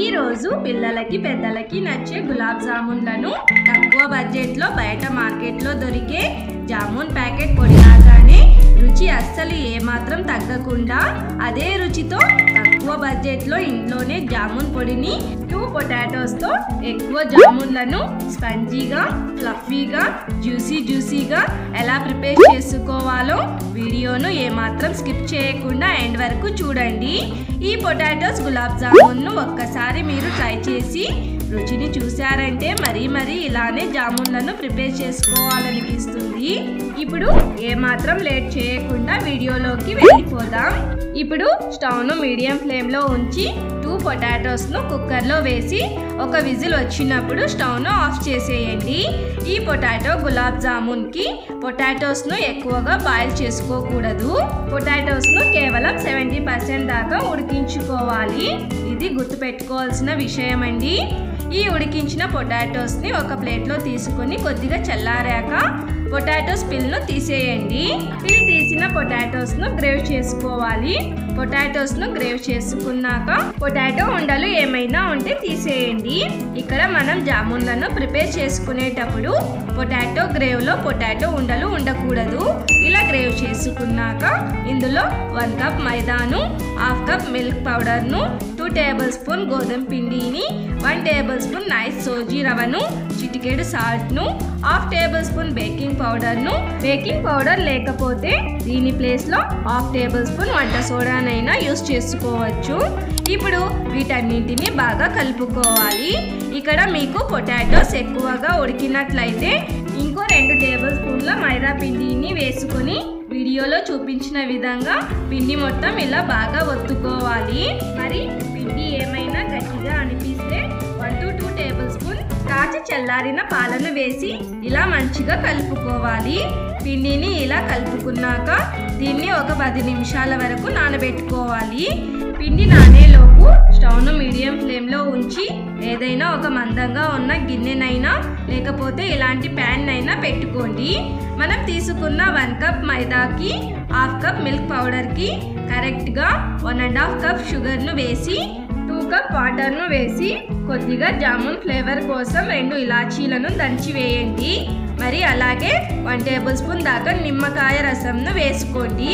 ఈ రోజు పిల్లలకి పెద్దలకి నచ్చే గులాబ్ జామున్లను తక్కువ బడ్జెట్లో బయట మార్కెట్లో దొరికే జామున్ ప్యాకెట్ పొడిలాగానే రుచి అస్సలు ఏమాత్రం తగ్గకుండా అదే రుచితో తక్కువ బడ్జెట్లో ఇంట్లోనే జామున్ పొడిని 2 పొటాటోస్తో ఎక్కువ జామున్లను స్పంజీగా ఫ్లఫీగా జ్యూసీగా ఎలా ప్రిపేర్ చేసుకోవాలో వీడియోను ఏమాత్రం స్కిప్ చేయకుండా ఎండ్ వరకు చూడండి। ఈ పొటాటోస్ గులాబ్ జామున్ను ఒక్కసారి మీరు ట్రై చేసి రుచిని చూసారంటే మరీ ఇలానే జామున్లను ప్రిపేర్ చేసుకోవాలనిపిస్తుంది। ఇప్పుడు ఏమాత్రం లేట్ చేయకుండా వీడియోలోకి వెళ్ళిపోదాం। ఇప్పుడు స్టవ్ను మీడియం ఫ్లేమ్లో ఉంచి 2 పొటాటోస్ను కుక్కర్లో వేసి ఒక విజిల్ వచ్చినప్పుడు స్టవ్ను ఆఫ్ చేసేయండి। ఈ పొటాటో గులాబ్ జామున్కి పొటాటోస్ను ఎక్కువగా బాయిల్ చేసుకోకూడదు। పొటాటోస్ను కేవలం 70% దాకా ఉడికించుకోవాలి। ఇది గుర్తుపెట్టుకోవాల్సిన విషయం అండి। ఈ ఉడికించిన పొటాటోస్ని ఒక ప్లేట్లో తీసుకొని కొద్దిగా చల్లారాక పొటాటోస్ పిల్ను తీసేయండి। పిల్ తీసిన పొటాటోస్ను గ్రేవ్ చేసుకోవాలి। పొటాటోస్ను గ్రేవ్ చేసుకున్నాక పొటాటో ఉండలు ఏమైనా ఉంటే తీసేయండి। ఇక్కడ మనం జామున్లను ప్రిపేర్ చేసుకునేటప్పుడు పొటాటో గ్రేవ్లో పొటాటో ఉండలు ఉండకూడదు। ఇలా గ్రేవ్ చేసుకున్నాక ఇందులో 1 కప్ మైదాను, 1/2 కప్ మిల్క్ పౌడర్ను, 2 టేబుల్ స్పూన్ గోధుమ పిండిని, 1 టేబుల్ స్పూన్ నైస్ సోజీ రవ్వను, చిటికెడు సాల్ట్ను, 1/2 టేబుల్ స్పూన్ బేకింగ్ పౌడర్ను, బేకింగ్ పౌడర్ లేకపోతే దీని ప్లేస్లో 1/2 టేబుల్ స్పూన్ వంట సోడానైనా యూస్ చేసుకోవచ్చు। ఇప్పుడు వీటన్నింటిని బాగా కలుపుకోవాలి। ఇక్కడ మీకు పొటాటోస్ ఎక్కువగా ఉడికినట్లయితే ఇంకో 2 టేబుల్ స్పూన్ల మైదా పిండిని వేసుకొని వీడియోలో చూపించిన విధంగా పిండి మొత్తం ఇలా బాగా ఒత్తుకోవాలి। మరి పిండి ఏమైనా గట్టిగా అనిపిస్తే 1 to 2 టేబుల్ స్పూన్ కాచి చల్లారిన పాలను వేసి ఇలా మంచిగా కలుపుకోవాలి। పిండిని ఇలా కలుపుకున్నాక దీన్ని ఒక 10 నిమిషాల వరకు నానబెట్టుకోవాలి। పిండి నానేలోపు స్టవ్ను మీడియం ఫ్లేమ్లో ఉంచి ఏదైనా ఒక మందంగా ఉన్న గిన్నెనైనా లేకపోతే ఇలాంటి ప్యాన్ అయినా పెట్టుకోండి। మనం తీసుకున్న 1 కప్ మైదాకి 1/2 కప్ మిల్క్ పౌడర్కి కరెక్ట్గా 1.5 కప్ షుగర్ను వేసి 2 కప్ వాటర్ను వేసి కొద్దిగా జామున్ ఫ్లేవర్ కోసం 2 ఇలాచీలను దంచి వేయండి। మరి అలాగే 1 టేబుల్ స్పూన్ దాకా నిమ్మకాయ రసంను వేసుకోండి।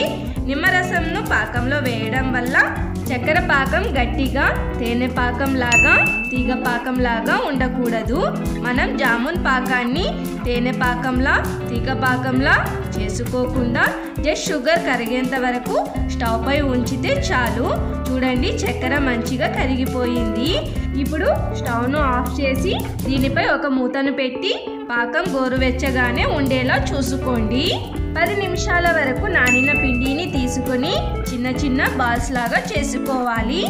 నిమ్మరసంను పాకంలో వేయడం వల్ల చక్కెర పాకం గట్టిగా తేనె పాకం లాగా తీగ పాకం లాగా ఉండకూడదు। మనం జామున్ పాకాన్ని తేనె పాకంలా తీగ పాకంలా చేసుకోకుండా జస్ట్ షుగర్ కరిగేంత వరకు స్టవ్ పై ఉంచితే చాలు। చూడండి చక్కెర మంచిగా కరిగిపోయింది। ఇప్పుడు స్టవ్ను ఆఫ్ చేసి దీనిపై ఒక మూతను పెట్టి పాకం గోరువెచ్చగానే ఉండేలా చూసుకోండి। 10 నిమిషాల వరకు నానిన పిండిని తీసుకొని చిన్న బాల్స్ లాగా చేసుకోవాలి।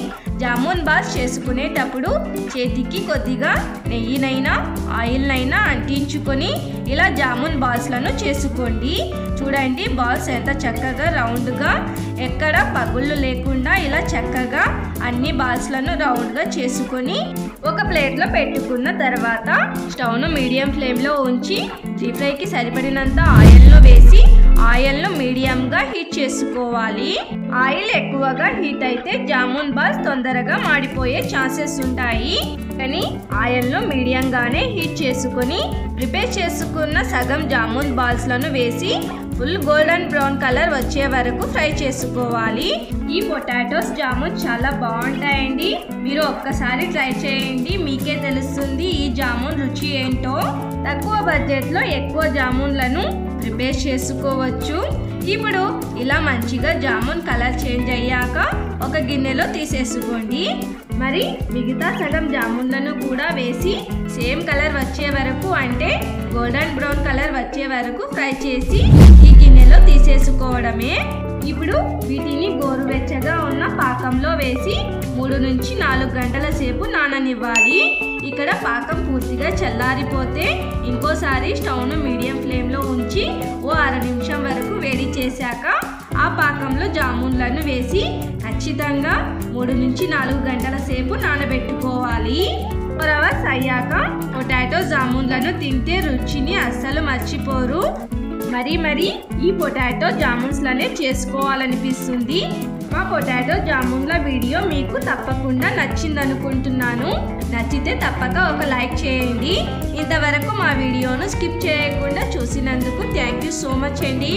జామున్ బాల్స్ చేసుకునేటప్పుడు చేతికి కొద్దిగా నెయ్యినైనా ఆయిల్నైనా అంటించుకొని ఇలా జామున్ బాల్స్లను చేసుకోండి। చూడండి బాల్స్ ఎంత చక్కగా రౌండ్గా ఎక్కడ పగుళ్ళు లేకుండా ఇలా చక్కగా అన్ని బాల్స్లను రౌండ్గా చేసుకొని ఒక ప్లేట్లో పెట్టుకున్న తర్వాత స్టవ్ను మీడియం ఫ్లేమ్లో ఉంచి డీప్ ఫ్రైకి సరిపడినంత ఆయిల్ను వేసి ఆయిల్ను మీడియంగా హీట్ చేసుకోవాలి। ఆయిల్ ఎక్కువగా హీట్ అయితే జామున్ బాల్స్ తొందరగా మాడిపోయే ఛాన్సెస్ ఉంటాయి। కానీ ఆయిల్ను మీడియంగానే హీట్ చేసుకొని ప్రిపేర్ చేసుకున్న సగం జామున్ బాల్స్లను వేసి ఫుల్ గోల్డెన్ బ్రౌన్ కలర్ వచ్చే వరకు ఫ్రై చేసుకోవాలి। ఈ పొటాటోస్ జామున్ చాలా బాగుంటాయండి। మీరు ఒక్కసారి ట్రై చేయండి, మీకే తెలుస్తుంది ఈ జామున్ రుచి ఏంటో। తక్కువ బడ్జెట్లో ఎక్కువ జామున్లను ప్రిపేర్ చేసుకోవచ్చు। ఇప్పుడు ఇలా మంచిగా జామున్ కలర్ చేంజ్ అయ్యాక ఒక గిన్నెలో తీసేసుకోండి। మరి మిగతా సగం జామున్లను కూడా వేసి సేమ్ కలర్ వచ్చే వరకు అంటే గోల్డెన్ బ్రౌన్ కలర్ వచ్చే వరకు ఫ్రై చేసి ఈ గిన్నెలో తీసేసుకోవడమే। ఇప్పుడు వీటిని గోరువెచ్చగా ఉన్న పాకంలో వేసి 3 నుంచి 4 గంటల సేపు నాననివ్వాలి। ఇక్కడ పాకం పూర్తిగా చల్లారిపోతే ఇంకోసారి స్టవ్ను మీడియం ఫ్లేమ్లో ఉంచి ఓ 1/2 నిమిషం వరకు వేడి చేశాక ఆ పాకంలో జామున్లను వేసి ఖచ్చితంగా 3 నుంచి 4 గంటల సేపు నానబెట్టుకోవాలి। 4 అవర్స్ అయ్యాక పొటాటో జామున్లను తింటే రుచిని అస్సలు మర్చిపోరు। మరి ఈ పొటాటో జామున్స్లనే చేసుకోవాలనిపిస్తుంది। మా పొటాటో జామున్ల వీడియో మీకు తప్పకుండా నచ్చిందనుకుంటున్నాను. నచ్చితే తప్పక ఒక లైక్ చేయండి. ఇంతవరకు మా వీడియోను స్కిప్ చేయకుండా చూసినందుకు థ్యాంక్ యూ సో మచ్ అండి.